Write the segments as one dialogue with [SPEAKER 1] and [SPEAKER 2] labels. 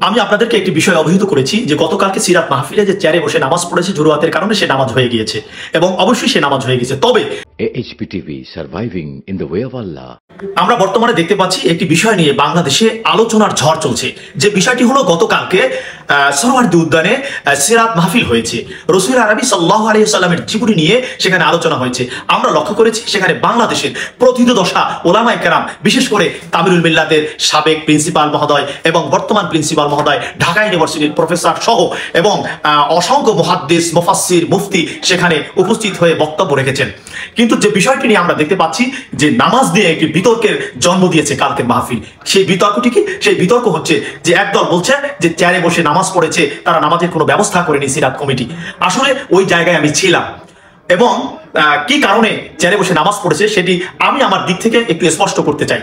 [SPEAKER 1] আমি আপনাদেরকে একটি বিষয় অবহিত করেছি যে গতকালকে সিরাত মাহফিলে যে চেয়ারে বসে নামাজ পড়েছে জুরুয়াতের কারণে সে নামাজ হয়ে গিয়েছে এবং অবশ্যই সে নামাজ হয়ে গেছে। তবে
[SPEAKER 2] AHPTV surviving in the way of Allah
[SPEAKER 1] আমরা বর্তমানে দেখতে পাচ্ছি একটি বিষয় নিয়ে বাংলাদেশে আলোচনার ঝড় চলছে। যে বিষয়টি হলো গতকালকে সোহরাওয়ার্দী উদ্যানে সিরাত মাহফিল হয়েছে, রাসূল আরবি সাল্লাল্লাহু আলাইহি ওয়াসাল্লামের জীবনী নিয়ে সেখানে আলোচনা হয়েছে। আমরা লক্ষ্য করেছি সেখানে বাংলাদেশের প্রথিতযশা ওলামায়ে কেরাম, বিশেষ করে তামিরুল মিল্লাতের সাবেক প্রিন্সিপাল মহোদয় এবং বর্তমান প্রিন্সিপাল মহোদয়, ঢাকা ইউনিভার্সিটির প্রফেসর সহ এবং অসংখ্য মুহাদ্দিস, মুফাসসির, মুফতি সেখানে উপস্থিত হয়ে বক্তব্য রেখেছেন। কিন্তু যে বিষয়টি নিয়ে আমরা দেখতে পাচ্ছি যে নামাজ দিয়ে একটি বিতর্কের জন্ম দিয়েছে কালকে মাহফিল। সেই বিতর্কটি কি? সেই বিতর্ক হচ্ছে যে একদল বলছে যে চেয়ারে বসে নামাজ পড়েছে, তারা নামাজের কোনো ব্যবস্থা করেনি সিরাত কমিটি। আসলে ওই জায়গায় আমি ছিলাম এবং কি কারণে চেয়ারে বসে নামাজ পড়েছে সেটি আমি আমার দিক থেকে একটু স্পষ্ট করতে চাই।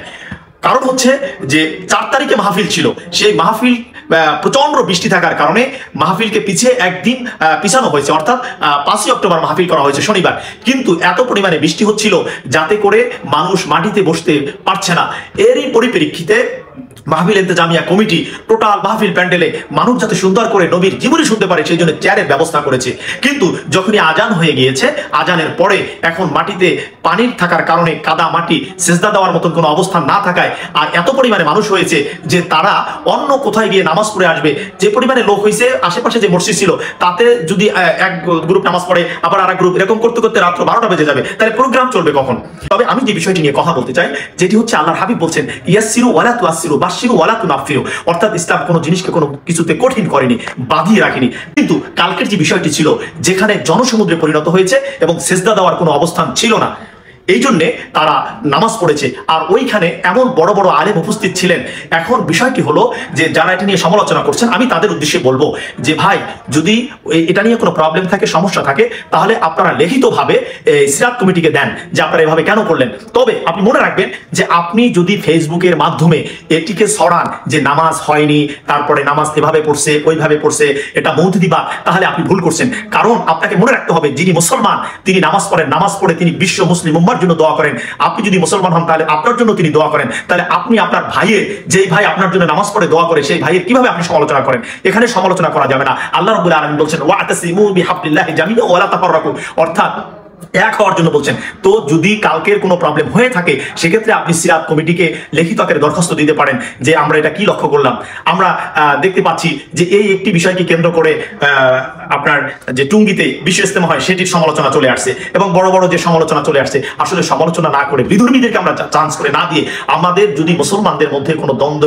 [SPEAKER 1] কারণ হচ্ছে যে 4 তারিখে মাহফিল ছিল, সেই মাহফিল প্রচন্ড বৃষ্টি থাকার কারণে মাহফিলকে পিছিয়ে একদিন পিছানো হয়েছে, অর্থাৎ 5ই অক্টোবর মাহফিল করা হয়েছে শনিবার। কিন্তু এত পরিমাণে বৃষ্টি হচ্ছিল যাতে করে মানুষ মাটিতে বসতে পারছে না। এরই পরিপ্রেক্ষিতে মাহফিল ইন্তেজামিয়া কমিটি টোটাল মাহফিল প্যান্ডেলে মানুষ যাতে সুন্দর করে নবীর জীবনী শুনতে পারে সেই জন্য চেয়ারের ব্যবস্থা করেছে। কিন্তু যখনই আজান হয়ে গিয়েছে, আজানের পরে এখন মাটিতে পানির থাকার কারণে কাদা মাটি, সেজদা দেওয়ার মতন কোনো অবস্থান না থাকায় আর এত পরিমাণে মানুষ হয়েছে যে তারা অন্য কোথায় গিয়ে নামাজ পড়ে আসবে। যে পরিমাণে লোক হয়েছে, আশেপাশে যে মসজিদ ছিল তাতে যদি এক গ্রুপ নামাজ পড়ে আবার আর এক গ্রুপ, এরকম করতে করতে রাত্র 12টা বেজে যাবে, তাহলে প্রোগ্রাম চলবে কখন? তবে আমি যে বিষয়টি নিয়ে কথা বলতে চাই যেটি হচ্ছে আল্লাহর হাবিব বলছেন ইয়াসসিরু ওয়ালা তুআসসিরু বাশশিরু ওয়ালা তুনাফফিরু, অর্থাৎ ইসলাম কোনো জিনিসকে কোনো কিছুতে কঠিন করেনি, বাঁধিয়ে রাখেনি। কিন্তু কালকের যে বিষয়টি ছিল যেখানে জনসমুদ্রে পরিণত হয়েছে এবং সেজদা দেওয়ার কোনো অবস্থান ছিল না, এই জন্যে তারা নামাজ পড়েছে। আর ওইখানে এমন বড় বড় আলেম উপস্থিত ছিলেন। এখন বিষয়টি হলো যে যারা এটা নিয়ে সমালোচনা করছেন, আমি তাদের উদ্দেশ্যে বলবো যে ভাই, যদি এটা নিয়ে কোনো প্রবলেম থাকে, সমস্যা থাকে, তাহলে আপনারা লিখিতভাবে সিরাত কমিটিকে দেন যে আপনারা এভাবে কেন করলেন। তবে আপনি মনে রাখবেন যে আপনি যদি ফেসবুকের মাধ্যমে এটিকে ছড়ান যে নামাজ হয়নি, তারপরে নামাজ এভাবে পড়ছে, ওইভাবে পড়ছে, এটা মৌদুদিবা, তাহলে আপনি ভুল করছেন। কারণ আপনাকে মনে রাখতে হবে যিনি মুসলমান তিনি নামাজ পড়েন, নামাজ পড়ে তিনি বিশ্ব মুসলিম উম্মার জন্য দোয়া করেন। আপনি যদি মুসলমান হন তাহলে আপনার জন্য তিনি দোয়া করেন। তাহলে আপনি আপনার ভাইয়ের, যেই ভাই আপনার জন্য নামাজ পড়ে দোয়া করে, সেই ভাইয়ের কিভাবে আপনি সমালোচনা করেন? এখানে সমালোচনা করা যাবে না। আল্লাহ রাব্বুল আলামিন বলছেন ওয়াতাসিমু বিহাবলিল্লাহি জামিআন ওয়া লা তাফাররাকু, অর্থাৎ এক হওয়ার জন্য বলছেন। তো যদি কালকের কোনো প্রবলেম হয়ে থাকে সেক্ষেত্রে আপনি সিরাত কমিটিকে লিখিত আকারে দরখাস্ত দিতে পারেন যে আমরা এটা কি লক্ষ্য করলাম। আমরা দেখতে পাচ্ছি যে এই একটি বিষয়কে কেন্দ্র করে আপনার যে টুঙ্গিতে বিশ্ব ইজতেমা হয় সেটির সমালোচনা চলে আসছে এবং বড় বড় যে সমালোচনা চলে আসছে। আসলে সমালোচনা না করে বিধর্মীদেরকে আমরা চান্স করে না দিয়ে, আমাদের যদি মুসলমানদের মধ্যে কোনো দ্বন্দ্ব,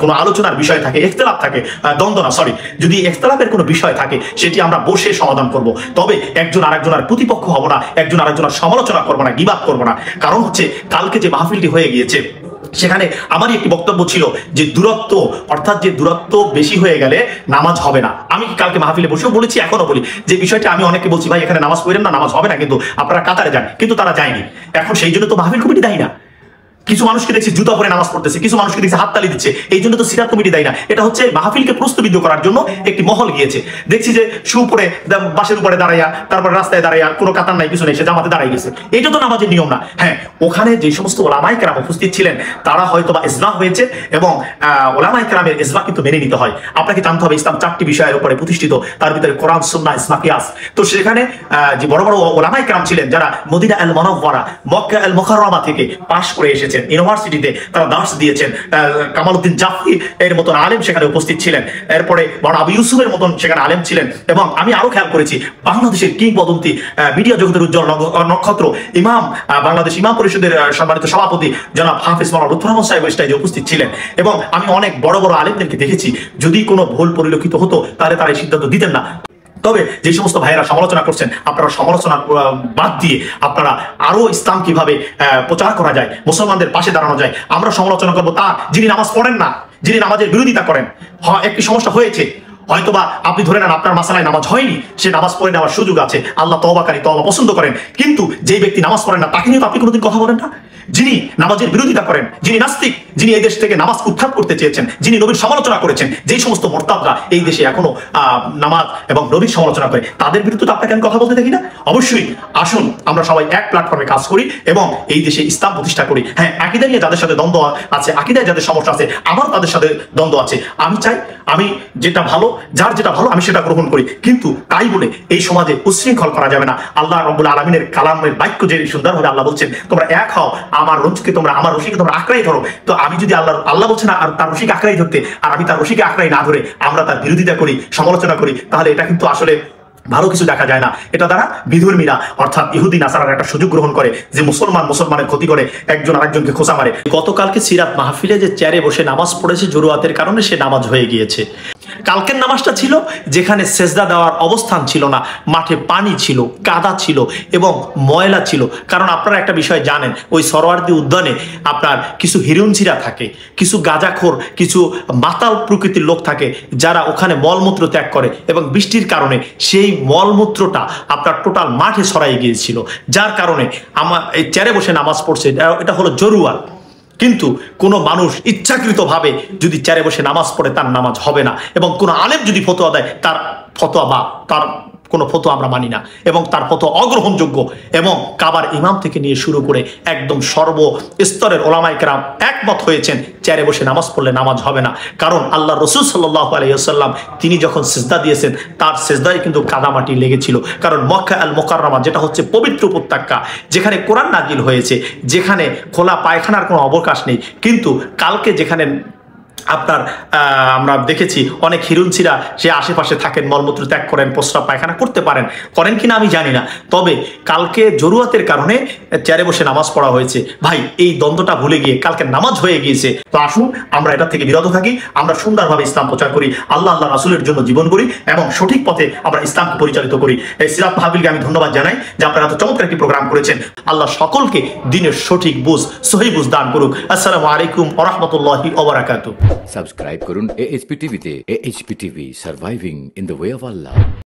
[SPEAKER 1] কোনো আলোচনার বিষয় থাকে, ইখতিলাফ থাকে, দ্বন্দ্ব না সরি, যদি ইখতিলাফের কোনো বিষয় থাকে সেটি আমরা বসে সমাধান করব। তবে একজন আরেকজনের প্রতিপক্ষ হব না, একজন আরেকজনের সমালোচনা করবো না, গিবাত করবো না। কারণ হচ্ছে কালকে যে মাহফিলটি হয়ে গিয়েছে সেখানে আমারই একটি বক্তব্য ছিল যে দূরত্ব, অর্থাৎ যে দূরত্ব বেশি হয়ে গেলে নামাজ হবে না। আমি কালকে মাহফিলে বসেও বলেছি, এখনো বলি যে বিষয়টা আমি অনেককে বলছি ভাই এখানে নামাজ পড়েন না, নামাজ হবে না, কিন্তু আপনারা কাতারে যান, কিন্তু তারা যায়নি। এখন সেই জন্য তো মাহফিল কমিটি দেয় না। কিছু মানুষকে দেখছি জুতা পরে নামাজ পড়তেছে, কিছু মানুষকে দেখছি হাততালি দিচ্ছে, এই জন্য তো সিরাত কমিটি দেয় না। এটা হচ্ছে মাহফিলকে প্রশ্নবিদ্ধ করার জন্য একটি মহল গিয়েছে। দেখছি যে শু পরে বাসের উপরে দাঁড়াইয়া, তারপরে রাস্তায় দাঁড়াইয়া, কোনো কাতার নাই, কিছু নেই, সে জামাতে দাঁড়াই গেছে। এইটা তো নামাজের নিয়ম না। হ্যাঁ, ওখানে যে সমস্ত ওলামায়ে কেরাম উপস্থিত ছিলেন তারা হয়তো বা ইজমা হয়েছে এবং ওলামায়ে কেরামের ইজমা কিন্তু মেনে নিতে হয়। আপনাকে জানতে হবে ইসলাম 4টি বিষয়ের উপরে প্রতিষ্ঠিত, তার ভিতরে কোরআন, সুন্নাহ, ইজমা, কিয়াস। তো সেখানে যে বড় বড় ওলামায়ে কেরাম ছিলেন যারা মদিনা আল মুনাওয়ারা, মক্কা আল মুকাররমা থেকে পাশ করে এসেছেন, ইউনিভার্সিটিতে তারা দার্স দিয়েছেন। কামালউদ্দিন জাফরি এর মতন আলেম সেখানে উপস্থিত ছিলেন। এরপরে মাওলানা আবু ইউসুফের মতন সেখানে আলেম ছিলেন। এবং আমি আরো খেয়াল করেছি বাংলাদেশের কিংবদন্তি, মিডিয়া জগতের উজ্জ্বল নক্ষত্র, ইমাম, বাংলাদেশ ইমাম পরিষদের সম্মানিত সভাপতি জনাব হাফিজ মাওলানা লুৎফর রহমান সাহেব স্টেজে উপস্থিত ছিলেন। এবং আমি অনেক বড় বড় আলেমদেরকে দেখেছি, যদি কোনো ভুল পরিলক্ষিত হতো তাহলে তারা এই সিদ্ধান্ত দিতেন না। তবে যে সমস্ত ভাইয়েরা সমালোচনা করছেন, আপনারা সমালোচনা বাদ দিয়ে আপনারা আরো ইসলাম কিভাবে প্রচার করা যায়, মুসলমানদের পাশে দাঁড়ানো যায়, আমরা সমালোচনা করবো তার যিনি নামাজ পড়েন না, যিনি নামাজের বিরোধিতা করেন। একটি সমস্যা হয়েছে, হয়তোবা আপনি ধরে নেন আপনার মাসালায় নামাজ হয়নি, সে নামাজ পড়ে নেওয়ার সুযোগ আছে, আল্লাহ তওবাকারী, তওবা পছন্দ করেন। কিন্তু যেই ব্যক্তি নামাজ পড়েন না তাকে নিয়ে তো আপনি কোনোদিন কথা বলেন না। যিনি নামাজের বিরোধিতা করেন, যিনি নাস্তিক, যিনি এই দেশ থেকে নামাজ উৎখাত করতে চেয়েছেন, যিনি নবীর সমালোচনা করেছেন, যেই সমস্ত মোরতাদরা এই দেশে এখনো নামাজ এবং নবীর সমালোচনা করে, তাদের বিরুদ্ধে তো আপনাকে আমি কথা বলতে দেখি না। অবশ্যই আসুন আমরা সবাই এক প্ল্যাটফর্মে কাজ করি এবং এই দেশে ইসলাম প্রতিষ্ঠা করি। হ্যাঁ, আকীদা নিয়ে যাদের সাথে দ্বন্দ্ব আছে, আকীদায় যাদের সমস্যা আছে, আমারও তাদের সাথে দ্বন্দ্ব আছে। আমি চাই আমি যেটা ভালো, যার যেটা ভালো আমি সেটা গ্রহণ করি, কিন্তু তাই বলে এই সমাজে উচ্ছৃঙ্খল করা যাবে না। আল্লাহ রাব্বুল আলামিনের কালামের বাক্য যে সুন্দরভাবে আল্লাহ বলছেন, তোমরা এক হও, আমার রঞ্চকে তোমরা, আমার রশিকে তোমরা আঁকড়াই ধরো। তো আমি যদি আল্লাহ বলছেন আর তার রশিকে আঁকড়াই ধরতে, আর আমি তার রশিকে আঁকড়াই না ধরে আমরা তার বিরোধিতা করি, সমালোচনা করি, তাহলে এটা কিন্তু আসলে ভালো কিছু দেখা যায় না। এটা দ্বারা বিধর্মীরা অর্থাৎ ইহুদি নাসারার একটা সুযোগ গ্রহণ করে যে মুসলমানের ক্ষতি করে, একজন আরেকজনকে খোঁচা মারে। গতকালকে সিরাত মাহফিলে যে চেয়ারে বসে নামাজ পড়েছে জরুয়াতের কারণে, সে নামাজ হয়ে গিয়েছে। কালকের নামাজটা ছিল যেখানে সেজদা দেওয়ার অবস্থান ছিল না, মাঠে পানি ছিল, কাদা ছিল এবং ময়লা ছিল। কারণ আপনারা একটা বিষয় জানেন, ওই সরোয়ার্দী উদ্যানে আপনার কিছু হিরুনছিরা থাকে, কিছু গাঁজাখোর, কিছু মাতাল প্রকৃতির লোক থাকে যারা ওখানে মলমূত্র ত্যাগ করে, এবং বৃষ্টির কারণে সেই মলমূত্রটা আপনার টোটাল মাঠে ছড়াই গিয়েছিল, যার কারণে আমার এই চেয়ারে বসে নামাজ পড়ছে। এটা হলো জরুয়াত। কিন্তু কোনো মানুষ ইচ্ছাকৃতভাবে যদি চেয়ারে বসে নামাজ পড়ে, তার নামাজ হবে না। এবং কোনো আলেম যদি ফতোয়া দেয়, তার ফতোয়া বা তার কোনো ফতোয়া আমরা মানি না, এবং তার ফতোয়া অগ্রহণযোগ্য। এবং কাবার ইমাম থেকে নিয়ে শুরু করে একদম সর্বস্তরের ওলামায়ে কেরাম একমত হয়েছেন, চেয়ারে বসে নামাজ পড়লে নামাজ হবে না। কারণ আল্লাহ রসুল সাল্লাল্লাহু আলাইহি ওয়াসাল্লাম তিনি যখন সিজদা দিয়েছেন, তার সিজদায় কিন্তু কাদামাটি লেগেছিল। কারণ মক্কা আল মুকাররমা, যেটা হচ্ছে পবিত্র উপত্যকা, যেখানে কোরআন নাজিল হয়েছে, যেখানে খোলা পায়খানার কোনো অবকাশ নেই, কিন্তু কালকে যেখানে আপনার আমরা দেখেছি অনেক হিরুনছিরা সে আশেপাশে থাকেন, মলমূত্র ত্যাগ করেন, প্রস্রাব পায়খানা করতে করেন কিনা আমি জানি না, তবে কালকে জরুয়াতের কারণে চেয়ারে বসে নামাজ পড়া হয়েছে। ভাই, এই দ্বন্দ্বটা ভুলে গিয়ে কালকে নামাজ হয়ে গিয়েছে। তো আসুন আমরা এটা থেকে বিরত থাকি, আমরা সুন্দরভাবে ইসলাম প্রচার করি, আল্লাহ রাসূলের জন্য জীবন করি এবং সঠিক পথে আমরা ইসলামকে পরিচালিত করি। এই সিরাত মাহফিলকে আমি ধন্যবাদ জানাই যে আপনারা এত চমৎকার একটি প্রোগ্রাম করেছেন। আল্লাহ সকলকে দিনের সঠিক বুঝ, সহি বুঝ দান করুক। আসসালামু আলাইকুম ওয়া রাহমাতুল্লাহি ওয়া বারাকাতুহু।
[SPEAKER 2] সাবস্ক্রাইব করুন AHP টিভিতে। AHP TV, surviving in the way of Allah.